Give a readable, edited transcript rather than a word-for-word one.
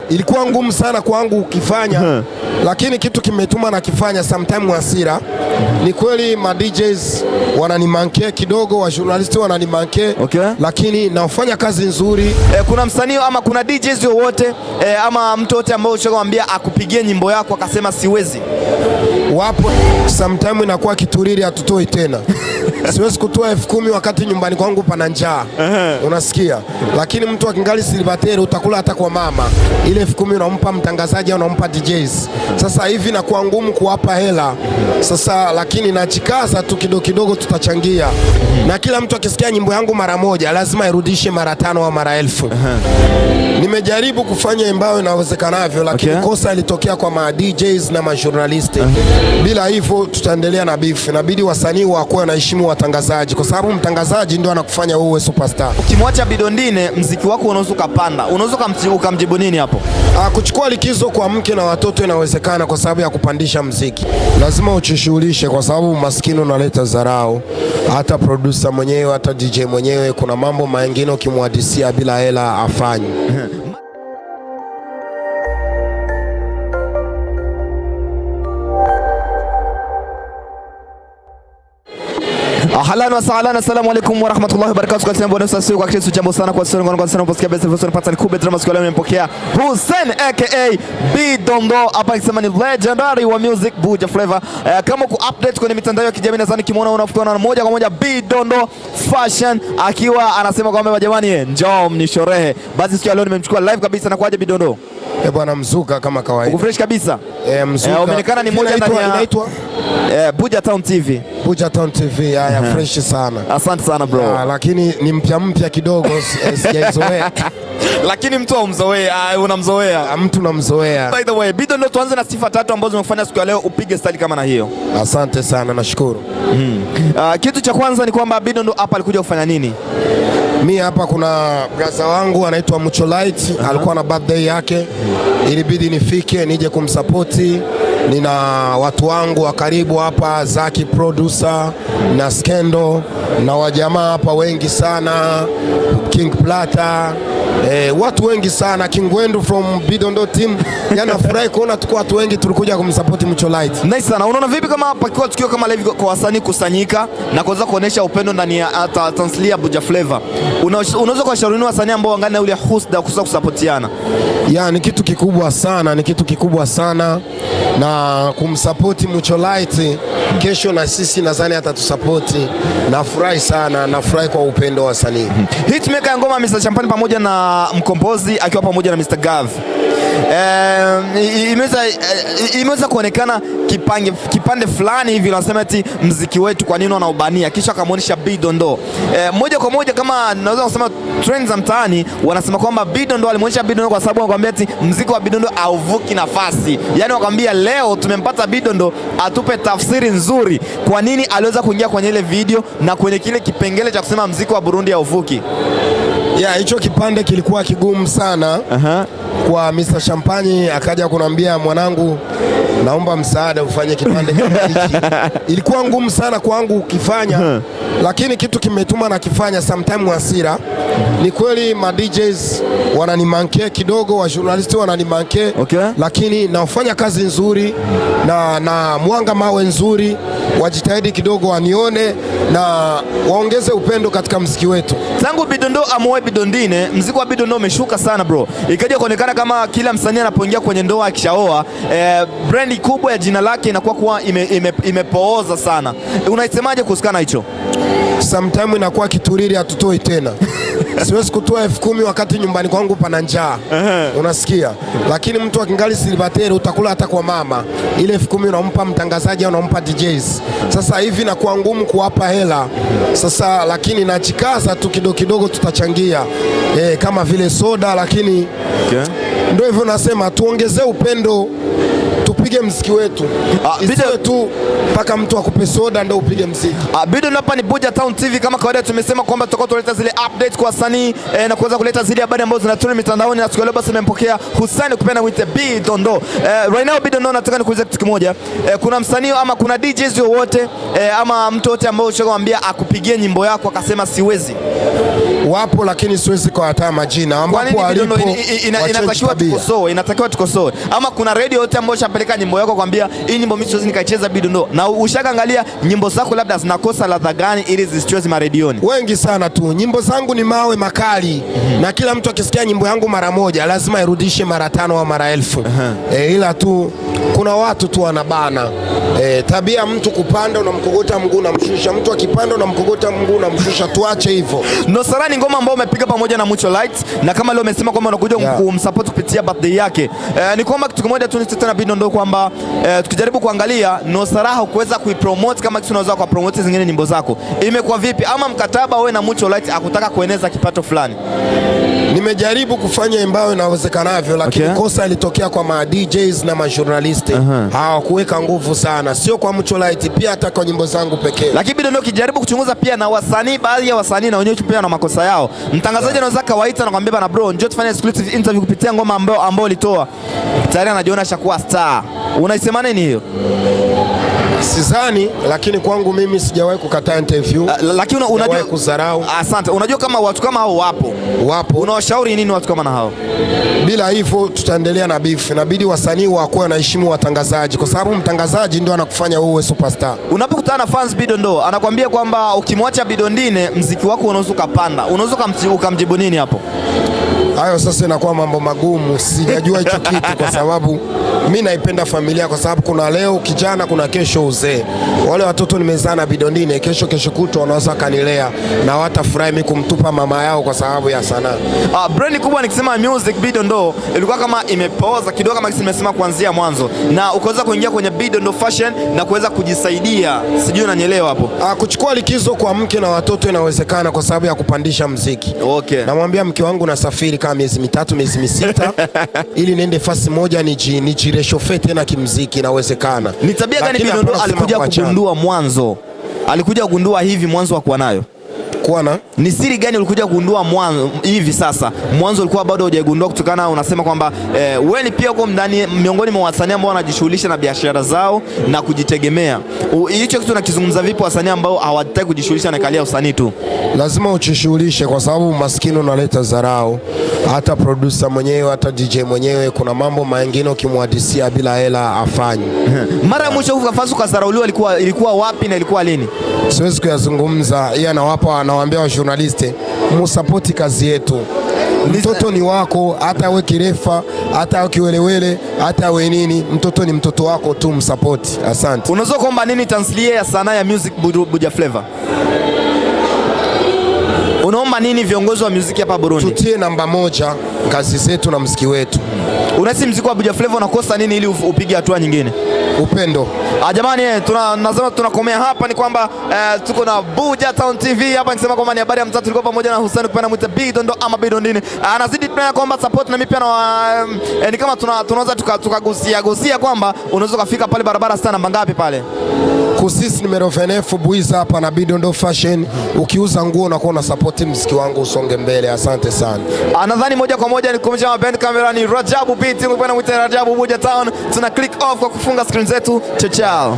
ilikuwa ngumu sana kwangu ukifanya, lakini kitu kimetuma na kifanya sometime hasira. Ni kweli ma DJs wananimanke kidogo, wa journalists wananimanke, lakini naofanya kazi nzuri. Kuna msanii ama kuna DJs wote ama mtu wote ambao ushakwambia akupigie nyimbo yako akasema siwezi? Wapo. Sometime inakuwa kituriri hatutoi tena. Siwezi kutoa 10,000 wakati nyumbani kwangu pana njaa. Unasikia? Lakini mtu akingali celibatere utakula hata kwa mama. Ile 10,000 unampa mtangazaji au unampa DJs. Sasa hivi inakuwa ngumu kuwapa hela. Sasa lakini nachikaza tu kidogo kidogo tutachangia. Na kila mtu akisikia nyimbo yangu mara moja lazima irudishe mara 5 au mara 1000. Nimejaribu kufanya ambayo inawezekanavyo, lakini kosa ilitokea kwa ma DJs na ma journalists. Bila hivyo tutaendelea na Bifu. Inabidi wasanii wakuwe na heshima watangazaji, kwa sababu mtangazaji ndio anakufanya uwe superstar. Ukimwacha Bidondine, mziki wako unaweza kupanda. Unaweza ukamjibu nini hapo? Kuchukua likizo kwa mke na watoto inawezekana kwa sababu ya kupandisha mziki. Lazima uchishughulishe kwa sababu maskini unaleta dharau. Hata producer mwenyewe, hata DJ mwenyewe, kuna mambo mengine ukimwadisia bila hela afanye. Ahlan wa sahlan, assalamu alaykum wa rahmatullahi wa barakatuh. Kwa sababu sasa kwa kitu jambo sana kwa sana posikia best of pata kubwa drama siku leo nimepokea Hussein aka Bidondo hapa akisema ni legendary wa music Buja Flavor. Kama ku update kwenye mitandao ya kijamii nadhani kimuona unafuatana moja kwa moja Bidondo Fashion akiwa anasema kwamba jamani njoo mnishorehe. Basi siku leo nimemchukua live kabisa na kwaje Bidondo? Bwana mzuka kama kawaida. Uko fresh kabisa? Mzuka. Umeonekana ni moja ndani ya inaitwa Buja Town TV. Buja Town TV, haya fresh sana. Asante sana bro. Lakini ni mpya kidogo sijaizoea. Lakini mtu umzoea, unamzoea. Mtu namzoea. By the way, Bidondo, tuanze na sifa 3 ambazo zimekufanya siku ya leo upige style kama na hiyo. Asante sana, nashukuru. Kitu cha kwanza ni kwamba Bidondo hapa alikuja kufanya nini? Mimi hapa kuna brother wangu anaitwa Mucholite, alikuwa na birthday yake. Ilibidi nifike nije kumsupporti. Nina watu wangu wa karibu hapa, Zaki producer na Skendo na wajamaa hapa wengi sana, King Plata, watu wengi sana, King Wendu from Bidondo team. Yana furahi kuona tuko watu wengi tulikuja kumsupport Mucholite. Nice sana. Unaona vipi kama pakiwa tukio kama live kwa wasanii kusanyika na kuweza kuonesha upendo ndani ya Tanzania Buja Flavor? Unaweza kuwashauri wasanii ambao wangana na ule husda kusupportiana? Ni kitu kikubwa sana, ni kitu kikubwa sana na kumsupport Mucholite. Kesho na sisi nadhani atatusupporti. Nafurahi sana, nafurahi kwa upendo wa wasanii. Hitmaker ngoma Mr. Champagne pamoja na mkombozi akiwa pamoja na Mr. Gav. Imeweza kuonekana kipande fulani hivi wanasema eti mziki wetu kwa nini wanaubania, kisha akamuonesha Bidondo. Moja kwa moja kama naweza kusema trends za mtaani wanasema kwamba Bidondo alimuonesha Bidondo kwa sababu anakuambia eti mziki wa Bidondo hauvuki nafasi. Yaani wakamwambia leo tumempata Bidondo atupe tafsiri nzuri kwa nini aliweza kuingia kwenye ile video na kwenye kile kipengele cha kusema mziki wa Burundi hauvuki. Hicho kipande kilikuwa kigumu sana. Kwa Mr. Champagne akaja kunambia mwanangu, naomba msaada ufanye kipande kama hiki. Ilikuwa ngumu sana kwangu ukifanya, lakini kitu kimetuma na kifanya sometime hasira. Ni kweli ma DJs wananimanke kidogo, wa journalists wananimanke, lakini naofanya kazi nzuri na mwanga mawe nzuri, wajitahidi kidogo wanione na waongeze upendo katika muziki wetu. Tangu Bidondo amoe Bidondine, muziki wa Bidondo umeshuka sana bro. Ikaja kuonekana kama kila msanii anapoingia kwenye ndoa akishaoa, brandi kubwa ya jina lake inakuwa imepooza sana. Unaisemaje kuhusiana hicho? Sometime inakuwa kituriri hatutoi tena. Siwezi kutoa 10,000 wakati nyumbani kwangu pana njaa. Unasikia? Lakini mtu akingali celibatere utakula hata kwa mama. Ile 10,000 unampa mtangazaji au unampa DJs. Sasa hivi inakuwa ngumu kuwapa hela. Sasa lakini nachikaza tu kidogo kidogo tutachangia. Kama vile soda, lakini ndio hivyo nasema tuongezee upendo tupige mziki wetu. Isiwe tu mpaka mtu akupe soda ndio upige mziki. Bidondo hapa ni Buja Town TV, kama kawaida tumesema kwamba tutakuwa tunaleta zile updates kwa wasanii na kuweza kuleta zile habari ambazo zinatrend mitandaoni, na siku leo basi tumempokea Hussein kupenda mwite Bidondo. Right now Bidondo, nataka nikuulize kitu kimoja. Kuna msanii ama kuna DJs wote ama mtu wote ambao ushakwambia akupigie nyimbo yako akasema siwezi? Wapo, lakini siwezi kuwataja majina ambapo alipo. Inatakiwa tukosoe. Ama kuna radio yote ambayo ushapeleka nyimbo yako kwambia hii nyimbo mimi siwezi nikaicheza Bidondo, na ushakaangalia nyimbo zako labda zinakosa ladha gani ili zisicheze maredioni? Wengi sana tu. Nyimbo zangu ni mawe makali, na kila mtu akisikia nyimbo yangu mara moja lazima irudishe mara 5 au mara 1000. Ila tu kuna watu tu wanabana. Tabia mtu kupanda unamkogota mguu unamshusha, mtu akipanda unamkogota mguu unamshusha. Tuache hivyo. Nosara ni ngoma ambayo umepiga pamoja na Mucho Light, na kama leo umesema kwamba unakuja kumsupport kupitia birthday yake. Ni kwamba kitu kimoja tu Tena Bidondo kwamba tukijaribu kuangalia Nosara hukuweza kuipromote kama kitu unaweza kupromote zingine nyimbo zako. Imekuwa vipi? Ama mkataba wewe na Mucho Light akutaka kueneza kipato fulani? Nimejaribu kufanya ambayo inawezekanavyo, lakini kosa ilitokea kwa ma DJs na ma journalists. Hawakuweka nguvu sana, sio kwa Mucho Light, pia hata kwa nyimbo zangu pekee. Lakini Bidondo kijaribu kuchunguza pia na wasanii, baadhi ya wasanii na wenyewe pia na makosa yao. Mtangazaji anaweza kawaita na kwambia bana bro, njoo tufanye exclusive interview kupitia ngoma ambayo ulitoa. Tayari anajiona shakuwa star. Unaisema nini hiyo? Sidhani, lakini kwangu mimi sijawahi kukataa interview. Lakini unajua kudharau. Asante. Unajua kama watu kama hao wapo. Unawashauri nini watu kama na hao? Bila hivyo tutaendelea na Bifu. Inabidi wasanii wakuwe wanaheshimu watangazaji, kwa sababu mtangazaji ndio anakufanya uwe superstar. Unapokutana na fans Bidondo anakuambia kwamba ukimwacha Bidondine mziki wako unaweza kupanda, unaweza ukamjibu nini hapo? Hayo sasa inakuwa mambo magumu, sijajua hicho kitu kwa sababu mimi naipenda familia, kwa sababu kuna leo kijana, kuna kesho uzee. Wale watoto nimezaa na Bidondine, kesho kutwa wanaweza kanilea na watafurahi mimi kumtupa mama yao kwa sababu ya sanaa. Brand kubwa nikisema music Bidondo ilikuwa kama imepoza kidogo, kama nimesema kuanzia mwanzo, na ukaweza kuingia kwenye Bidondo fashion na kuweza kujisaidia. Sijui unanielewa hapo? Kuchukua likizo kwa mke na watoto inawezekana kwa sababu ya kupandisha muziki. Namwambia mke wangu nasafiri kama miezi 3 miezi 6 ili niende fasi moja nijireshofe tena kimuziki, inawezekana. Ni tabia gani Bidondo alikuja kugundua mwanzo? Alikuja kugundua hivi mwanzo wa kuwa nayo? Ni siri gani ulikuja kugundua mwanzo hivi sasa? Mwanzo ulikuwa bado hujagundua, kutokana unasema kwamba wewe ni pia uko ndani miongoni mwa wasanii ambao wanajishughulisha na biashara zao na kujitegemea. Hicho kitu nakizungumza vipi wasanii ambao hawataki kujishughulisha na kalia usanii tu? Lazima ujishughulishe, kwa sababu maskini unaleta dharau. Hata producer mwenyewe, hata DJ mwenyewe, kuna mambo mengine ukimwadisia bila hela afanyi. Mara ya mwisho ukafanya ukadharauliwa ilikuwa wapi na ilikuwa lini? Siwezi kuyazungumza. Yeye anawaambia wa journalist msupport kazi yetu. Mtoto ni wako, hata awe kirefa, hata awe kiwelewele, hata awe nini, mtoto ni mtoto wako tu, msupport. Asante. Unaweza kuomba nini tamthilia ya sanaa ya music Buja Flavor? Unaomba nini viongozi wa muziki hapa Burundi? Tutie namba 1 kazi zetu na muziki wetu. Unahisi muziki wa Buja Flavor unakosa nini ili upige hatua nyingine? Upendo. Jamani, tunakomea hapa. Ni kwamba tuko na Buja Town TV hapa, nikisema kwamba ni habari ya mtatu. Tulikuwa pamoja na Hussein kupenda mwite Bidondo ama Bidondine. Anazidi tena kwamba support, na mimi pia ni kama tunaweza tukagusia kwamba unaweza kufika pale barabara sana namba ngapi pale? Kusisi numero 29 Buiza hapa na Bidondo fashion. Ukiuza nguo unakuwa na support muziki wangu usonge mbele. Asante sana. Nadhani moja kwa moja ni kumsha band camera ni Rajabu Beat, kupenda mwite Rajabu Buja Town. Tuna click off kwa kufunga screen zetu. Chao.